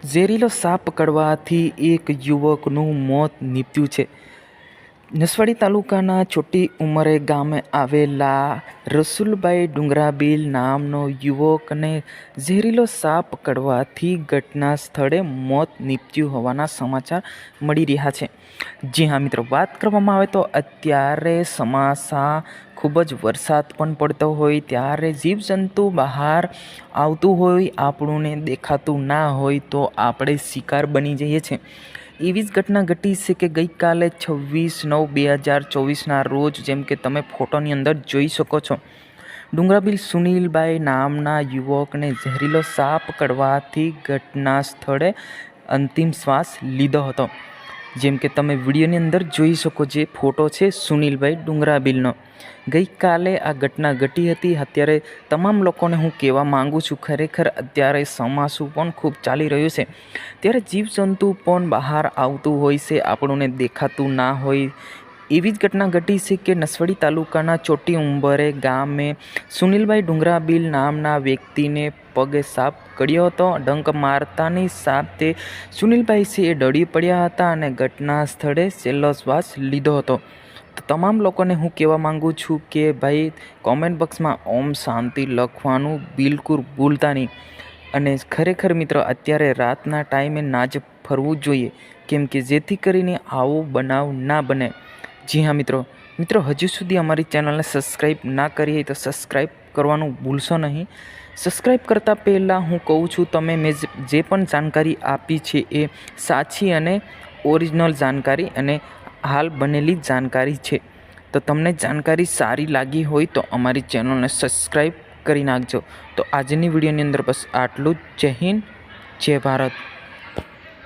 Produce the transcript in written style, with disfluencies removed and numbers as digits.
ઝેરીલો સાપ કડવાથી એક યુવકનું મોત નીપજ્યું છે. નસવાડી તાલુકાના ચોટી ઉમરે ગામે આવેલા રસુલભાઈ ડુંગરાબીલ નામનો યુવકને ઝેરીલો સાપ કડવાથી ઘટના સ્થળે મોત નીપજ્યું હોવાના સમાચાર મળી રહ્યા છે. જી હા મિત્રો, વાત કરવામાં આવે તો અત્યારે ચોમાસા ખૂબ જ વરસાદ પણ પડતો હોય ત્યારે જીવજંતુ બહાર આવતું હોય, આપણને દેખાતું ના હોય તો આપણે શિકાર બની જઈએ છીએ. એવી જ ઘટના ઘટી છે કે ગઈકાલે 26/9/2024ના રોજ, જેમ કે તમે ફોટોની અંદર જોઈ શકો છો, ડુંગરાબીલ સુનિલભાઈ નામના યુવકને ઝેરીલો સાપ કડવાથી ઘટના સ્થળે અંતિમ શ્વાસ લીધો હતો. જેમ કે તમે વિડીયોની અંદર જોઈ શકો, જે ફોટો છે સુનિલભાઈ ડુંગરાબીલનો. ગઈકાલે આ ઘટના ઘટી હતી. અત્યારે તમામ લોકોને હું કહેવા માગું છું, ખરેખર અત્યારે ચોમાસું પણ ખૂબ ચાલી રહ્યું છે ત્યારે જીવજંતુ પણ બહાર આવતું હોય છે, આપણને દેખાતું ના હોય. એવી જ ઘટના ઘટી છે કે નસવાડી તાલુકાના ચોટી ઉંબરે ગામે સુનિલભાઈ ડુંગરાબીલ નામના વ્યક્તિને પગે સાપ કડ્યો હતો. ડંક મારતાની સાથે સુનિલભાઈ છે એ ડળી પડ્યા હતા અને ઘટના સ્થળે છેલ્લો શ્વાસ લીધો હતો. તો તમામ લોકોને હું કહેવા માંગુ છું કે ભાઈ, કોમેન્ટ બોક્સમાં ઓમ શાંતિ લખવાનું બિલકુલ ભૂલતા નહીં. અને ખરેખર મિત્રો, અત્યારે રાતના ટાઈમે ના જ ફરવું જોઈએ, કેમ કે જેથી કરીને આવો બનાવ ના બને. જી હા મિત્રો, હજુ સુધી અમારી ચેનલને સબસ્ક્રાઈબ ના કરી હોય તો સબસ્ક્રાઈબ કરવાનું ભૂલશો નહીં. સબસ્ક્રાઈબ કરતાં પહેલાં હું કહું છું, મેં જે પણ જાણકારી આપી છે એ સાચી અને ઓરિજિનલ જાણકારી અને હાલ બનેલી જાણકારી છે. તો તમને જાણકારી સારી લાગી હોય તો અમારી ચેનલને સબસ્ક્રાઈબ કરી નાખજો. તો આજની વિડીયોની અંદર બસ આટલું જ. જય હિન્દ, જય ભારત.